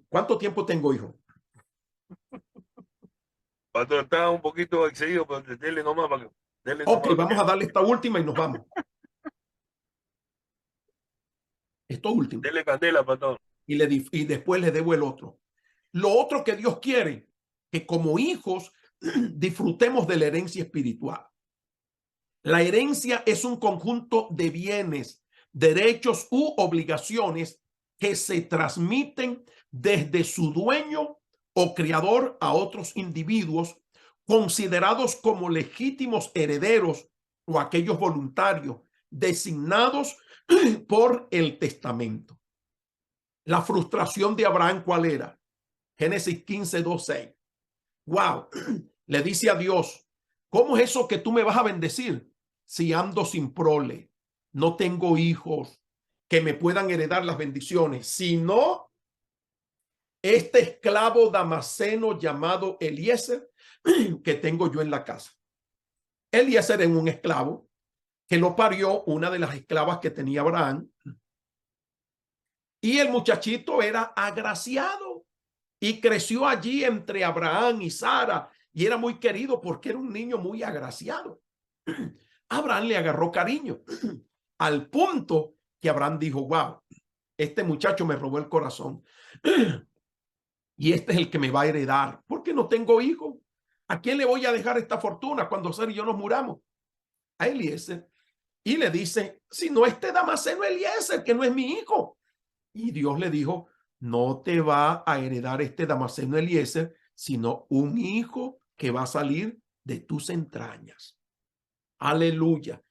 ¿Cuánto tiempo tengo, hijo? Pastor, está un poquito excedido, pero denle nomás para que. Denle Ok, nomás. vamos a darle esta última y nos vamos. Esto último. Denle candela, pastor. Y después le debo el otro. Lo otro que Dios quiere, que como hijos disfrutemos de la herencia espiritual. La herencia es un conjunto de bienes, derechos u obligaciones que se transmiten desde su dueño o creador a otros individuos considerados como legítimos herederos o aquellos voluntarios designados por el testamento. La frustración de Abraham, ¿cuál era? Génesis 15, 2, 6. Wow, le dice a Dios, ¿cómo es eso que tú me vas a bendecir si ando sin prole? No tengo hijos que me puedan heredar las bendiciones, sino este esclavo damasceno llamado Eliezer que tengo yo en la casa. Eliezer es un esclavo que lo parió una de las esclavas que tenía Abraham. Y el muchachito era agraciado y creció allí entre Abraham y Sara y era muy querido porque era un niño muy agraciado. Abraham le agarró cariño al punto que Abraham dijo, wow, este muchacho me robó el corazón y este es el que me va a heredar porque no tengo hijo. ¿A quién le voy a dejar esta fortuna cuando Sara y yo nos muramos? A Eliezer. Y le dice, si no, este damasceno Eliezer, que no es mi hijo. Y Dios le dijo, no te va a heredar este damasceno Eliezer, sino un hijo que va a salir de tus entrañas. Aleluya.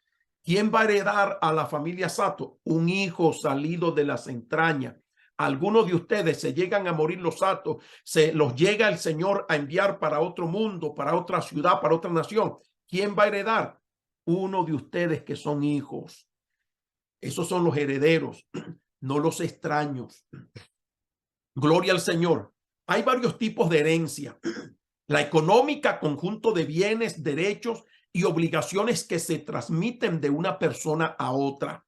¿Quién va a heredar a la familia Sato? Un hijo salido de las entrañas. Algunos de ustedes se llegan a morir los Satos, se los llega el Señor a enviar para otro mundo, para otra ciudad, para otra nación. ¿Quién va a heredar? Uno de ustedes que son hijos. Esos son los herederos, no los extraños. Gloria al Señor. Hay varios tipos de herencia. La económica, conjunto de bienes, derechos y obligaciones que se transmiten de una persona a otra.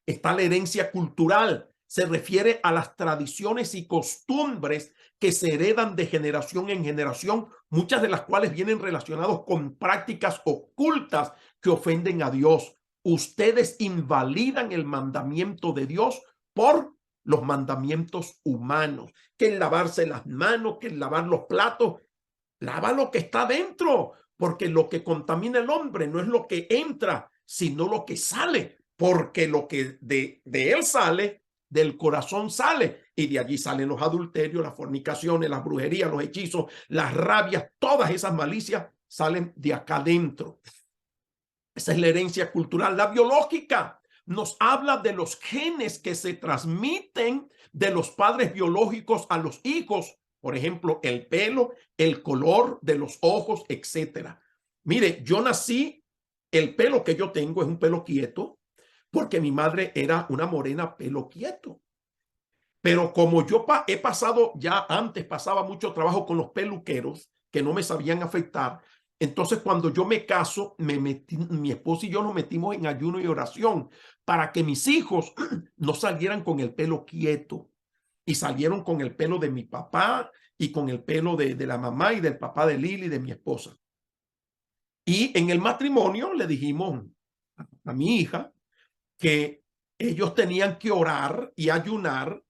Está la herencia cultural. Se refiere a las tradiciones y costumbres que se heredan de generación en generación, muchas de las cuales vienen relacionadas con prácticas ocultas que ofenden a Dios. Ustedes invalidan el mandamiento de Dios por los mandamientos humanos, que el lavarse las manos, que el lavar los platos. Lava lo que está dentro, porque lo que contamina el hombre no es lo que entra, sino lo que sale, porque lo que de él sale, del corazón sale, y de allí salen los adulterios, las fornicaciones, las brujerías, los hechizos, las rabias, todas esas malicias salen de acá adentro. Esa es la herencia cultural. La biológica nos habla de los genes que se transmiten de los padres biológicos a los hijos. Por ejemplo, el pelo, el color de los ojos, etcétera. Mire, yo nací, el pelo que yo tengo es un pelo quieto, porque mi madre era una morena pelo quieto. Pero como yo he pasado, ya antes pasaba mucho trabajo con los peluqueros que no me sabían afectar. Entonces, cuando yo me caso, mi esposo y yo nos metimos en ayuno y oración para que mis hijos no salieran con el pelo quieto y salieron con el pelo de mi papá y con el pelo de la mamá y del papá de Lili, de mi esposa. Y en el matrimonio le dijimos a mi hija que ellos tenían que orar y ayunar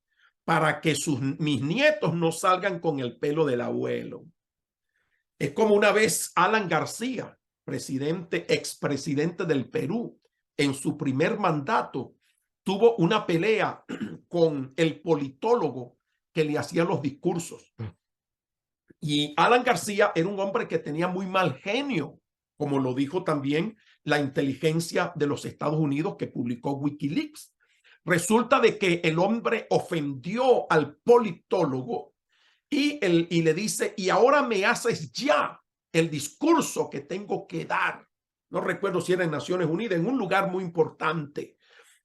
para que mis nietos no salgan con el pelo del abuelo. Es como una vez Alan García, expresidente del Perú, en su primer mandato, tuvo una pelea con el politólogo que le hacía los discursos. Y Alan García era un hombre que tenía muy mal genio, como lo dijo también la inteligencia de los Estados Unidos que publicó Wikileaks. Resulta de que el hombre ofendió al politólogo y le dice, y ahora me haces ya el discurso que tengo que dar. No recuerdo si era en Naciones Unidas, en un lugar muy importante.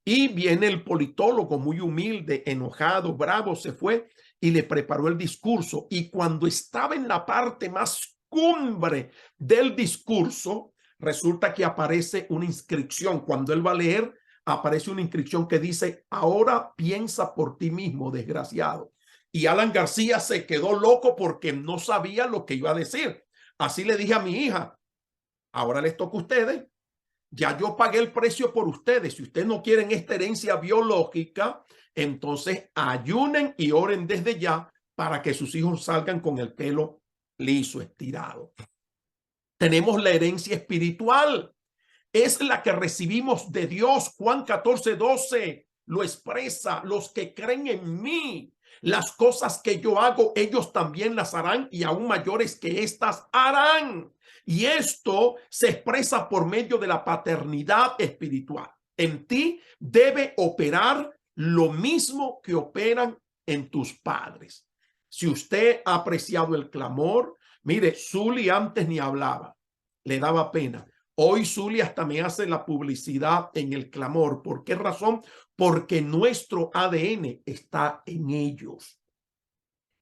Y viene el politólogo muy humilde, enojado, bravo, se fue y le preparó el discurso. Y cuando estaba en la parte más cumbre del discurso, resulta que aparece una inscripción. Cuando él va a leer, aparece una inscripción que dice, ahora piensa por ti mismo, desgraciado. Y Alan García se quedó loco porque no sabía lo que iba a decir. Así le dije a mi hija, ahora les toca a ustedes. Ya yo pagué el precio por ustedes. Si ustedes no quieren esta herencia biológica, entonces ayunen y oren desde ya para que sus hijos salgan con el pelo liso, estirado. Tenemos la herencia espiritual. Es la que recibimos de Dios. Juan 14:12 lo expresa. Los que creen en mí, las cosas que yo hago, ellos también las harán y aún mayores que estas harán. Y esto se expresa por medio de la paternidad espiritual. En ti debe operar lo mismo que operan en tus padres. Si usted ha apreciado el clamor, mire, Zuli antes ni hablaba, le daba pena. Hoy Zuli hasta me hace la publicidad en el clamor. ¿Por qué razón? Porque nuestro ADN está en ellos.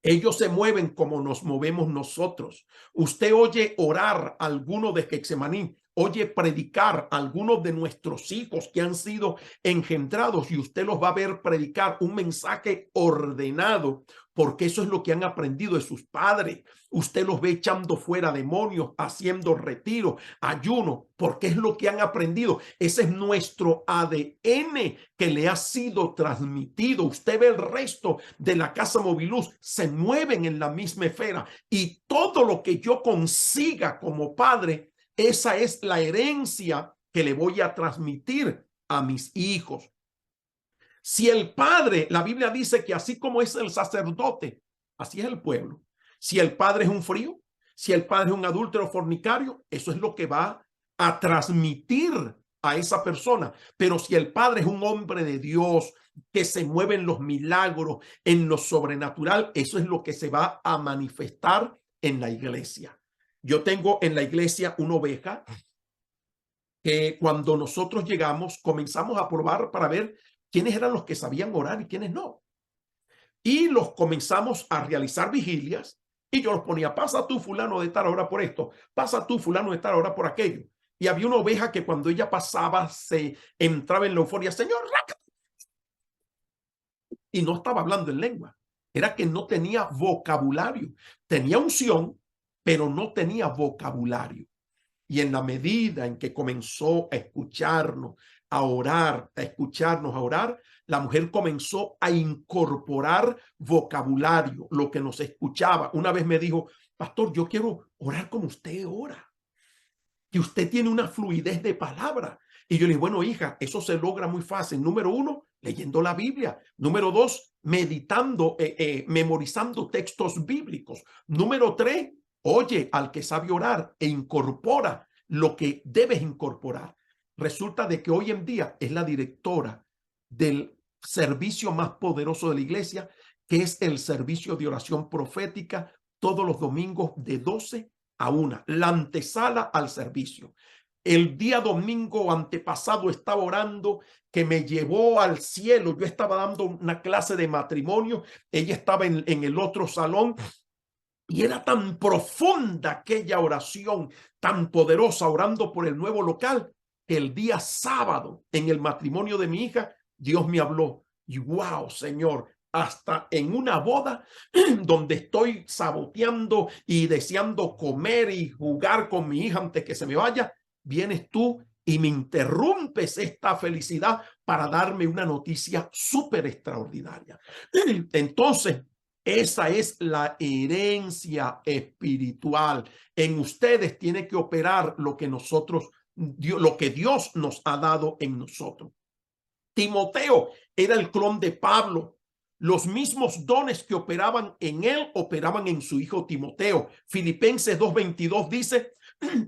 Ellos se mueven como nos movemos nosotros. Usted oye orar a alguno de Getsemaní, oye predicar a algunos de nuestros hijos que han sido engendrados y usted los va a ver predicar un mensaje ordenado, porque eso es lo que han aprendido de sus padres. Usted los ve echando fuera demonios, haciendo retiro, ayuno, porque es lo que han aprendido. Ese es nuestro ADN que le ha sido transmitido. Usted ve el resto de la Casa Moviluz, se mueven en la misma esfera y todo lo que yo consiga como padre, esa es la herencia que le voy a transmitir a mis hijos. Si el padre, la Biblia dice que así como es el sacerdote, así es el pueblo. Si el padre es un frío, si el padre es un adúltero fornicario, eso es lo que va a transmitir a esa persona. Pero si el padre es un hombre de Dios, que se mueve en los milagros, en lo sobrenatural, eso es lo que se va a manifestar en la iglesia. Yo tengo en la iglesia una oveja que cuando nosotros llegamos comenzamos a probar para ver quiénes eran los que sabían orar y quiénes no. Y los comenzamos a realizar vigilias y yo los ponía, pasa tú fulano de tal hora por esto, pasa tú fulano de tal hora por aquello. Y había una oveja que cuando ella pasaba se entraba en la euforia, Señor, y no estaba hablando en lengua. Era que no tenía vocabulario. Tenía unción, pero no tenía vocabulario. Y en la medida en que comenzó a escucharnos, a orar, a escucharnos, a orar, la mujer comenzó a incorporar vocabulario, lo que nos escuchaba. Una vez me dijo, pastor, yo quiero orar como usted ora, que usted tiene una fluidez de palabra. Y yo le dije, bueno, hija, eso se logra muy fácil. Número uno, leyendo la Biblia. Número dos, meditando, memorizando textos bíblicos. Número tres, oye al que sabe orar e incorpora lo que debes incorporar. Resulta de que hoy en día es la directora del servicio más poderoso de la iglesia, que es el servicio de oración profética todos los domingos de 12 a 1, la antesala al servicio. El día domingo antepasado estaba orando que me llevó al cielo. Yo estaba dando una clase de matrimonio. Ella estaba en el otro salón. Y era tan profunda aquella oración, tan poderosa, orando por el nuevo local, que el día sábado, en el matrimonio de mi hija, Dios me habló. Y wow, Señor, hasta en una boda donde estoy saboteando y deseando comer y jugar con mi hija antes que se me vaya, vienes tú y me interrumpes esta felicidad para darme una noticia súper extraordinaria. Entonces, esa es la herencia espiritual. En ustedes tiene que operar lo que lo que Dios nos ha dado en nosotros. Timoteo era el clon de Pablo. Los mismos dones que operaban en él, operaban en su hijo Timoteo. Filipenses 2:22 dice,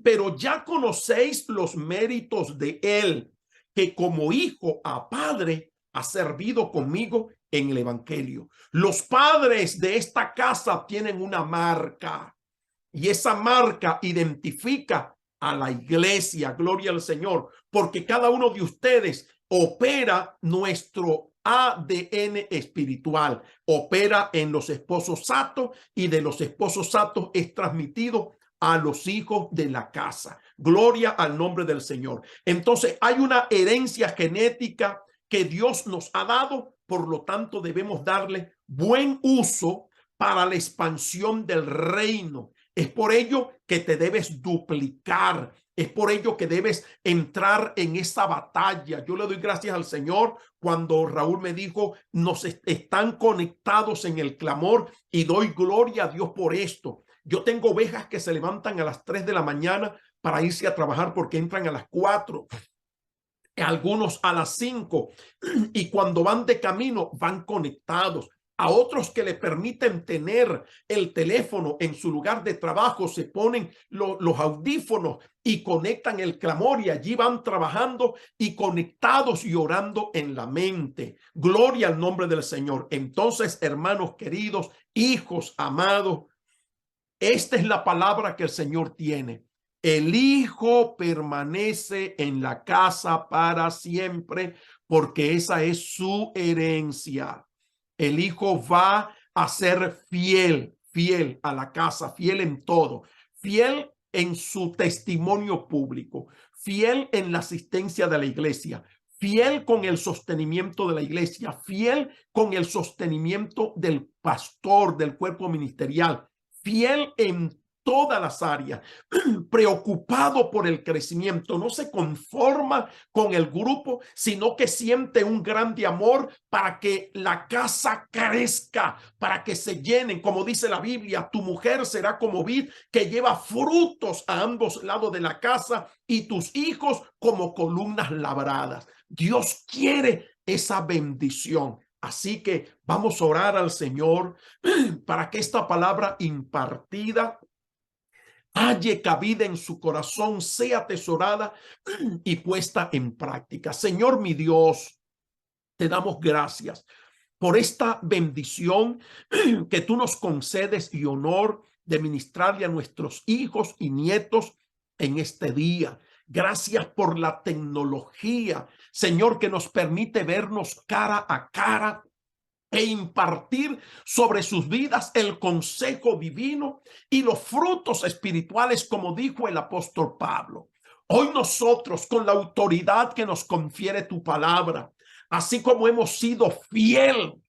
pero ya conocéis los méritos de él, que como hijo a padre ha servido conmigo en el evangelio. Los padres de esta casa tienen una marca y esa marca identifica a la iglesia. Gloria al Señor, porque cada uno de ustedes opera nuestro ADN espiritual, opera en los esposos satos y de los esposos satos es transmitido a los hijos de la casa. Gloria al nombre del Señor. Entonces hay una herencia genética que Dios nos ha dado, por lo tanto debemos darle buen uso para la expansión del reino. Es por ello que te debes duplicar. Es por ello que debes entrar en esa batalla. Yo le doy gracias al Señor cuando Raúl me dijo, nos están conectados en el clamor y doy gloria a Dios por esto. Yo tengo ovejas que se levantan a las 3 de la mañana para irse a trabajar porque entran a las 4. Algunos a las 5 y cuando van de camino van conectados. A otros que le permiten tener el teléfono en su lugar de trabajo, se ponen los audífonos y conectan el clamor y allí van trabajando y conectados y orando en la mente. Gloria al nombre del Señor. Entonces, hermanos queridos, hijos amados, esta es la palabra que el Señor tiene. El hijo permanece en la casa para siempre porque esa es su herencia. El hijo va a ser fiel a la casa, fiel en todo, fiel en su testimonio público, fiel en la asistencia de la iglesia, fiel con el sostenimiento de la iglesia, fiel con el sostenimiento del pastor, del cuerpo ministerial, fiel en todas las áreas, preocupado por el crecimiento, no se conforma con el grupo, sino que siente un grande amor para que la casa crezca, para que se llenen. Como dice la Biblia, tu mujer será como vid que lleva frutos a ambos lados de la casa y tus hijos como columnas labradas. Dios quiere esa bendición. Así que vamos a orar al Señor para que esta palabra impartida halle cabida en su corazón, sea atesorada y puesta en práctica. Señor mi Dios, te damos gracias por esta bendición que tú nos concedes y honor de ministrarle a nuestros hijos y nietos en este día. Gracias por la tecnología, Señor, que nos permite vernos cara a cara e impartir sobre sus vidas el consejo divino y los frutos espirituales, como dijo el apóstol Pablo. Hoy nosotros, con la autoridad que nos confiere tu palabra, así como hemos sido fiel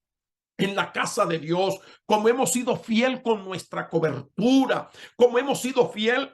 en la casa de Dios, como hemos sido fiel con nuestra cobertura, como hemos sido fiel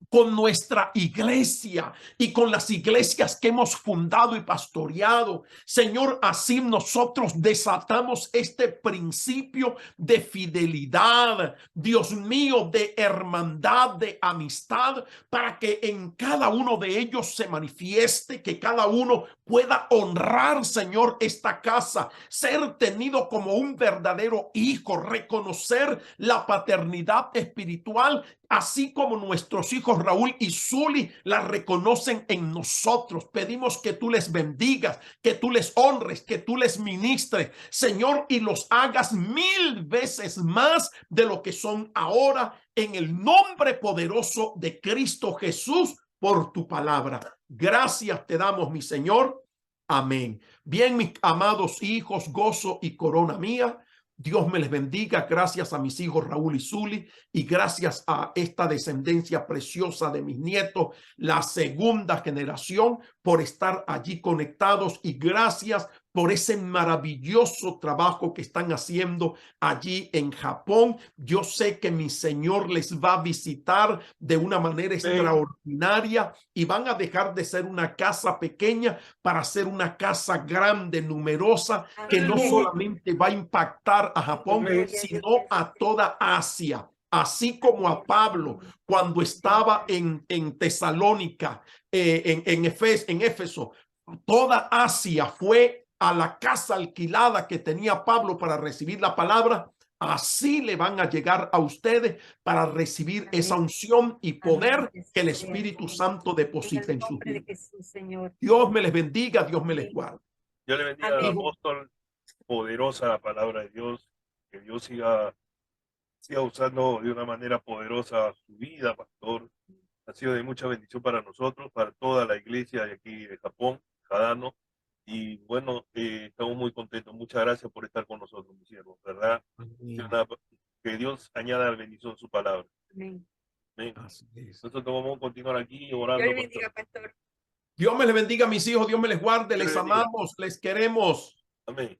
con nuestra iglesia y con las iglesias que hemos fundado y pastoreado. Señor, así nosotros desatamos este principio de fidelidad, Dios mío, de hermandad, de amistad, para que en cada uno de ellos se manifieste, que cada uno pueda honrar, Señor, esta casa, ser tenido como un verdadero hijo, reconocer la paternidad espiritual, así como nuestros hijos Raúl y Zuli la reconocen en nosotros. Pedimos que tú les bendigas, que tú les honres, que tú les ministres, Señor, y los hagas 1000 veces más de lo que son ahora, en el nombre poderoso de Cristo Jesús, por tu palabra. Gracias te damos, mi Señor. Amén. Bien, mis amados hijos, gozo y corona mía, Dios me les bendiga. Gracias a mis hijos Raúl y Zuli y gracias a esta descendencia preciosa de mis nietos, la segunda generación, por estar allí conectados, y gracias por ese maravilloso trabajo que están haciendo allí en Japón. Yo sé que mi Señor les va a visitar de una manera extraordinaria y van a dejar de ser una casa pequeña para ser una casa grande, numerosa, que no solamente va a impactar a Japón, sino a toda Asia. Así como a Pablo cuando estaba en Tesalónica, en Éfeso, toda Asia fue a la casa alquilada que tenía Pablo para recibir la palabra. Así le van a llegar a ustedes para recibir esa unción y poder que el Espíritu Santo deposita en sus vidas. Dios me les bendiga, Dios me les guarde. Dios le bendiga al Amén. apóstol. Poderosa la palabra de Dios. Que Dios siga usando de una manera poderosa su vida, pastor. Ha sido de mucha bendición para nosotros, para toda la iglesia de aquí de Japón, Jadano. Y bueno, estamos muy contentos. Muchas gracias por estar con nosotros, mis siervos, ¿verdad? Que Dios añada la bendición a su palabra. Amén. Amén. Así es. Nosotros vamos a continuar aquí Dios orando. le bendiga, pastor. Dios me les bendiga, mis hijos. Dios me les guarde. Dios Les le bendiga. amamos, les queremos. Amén.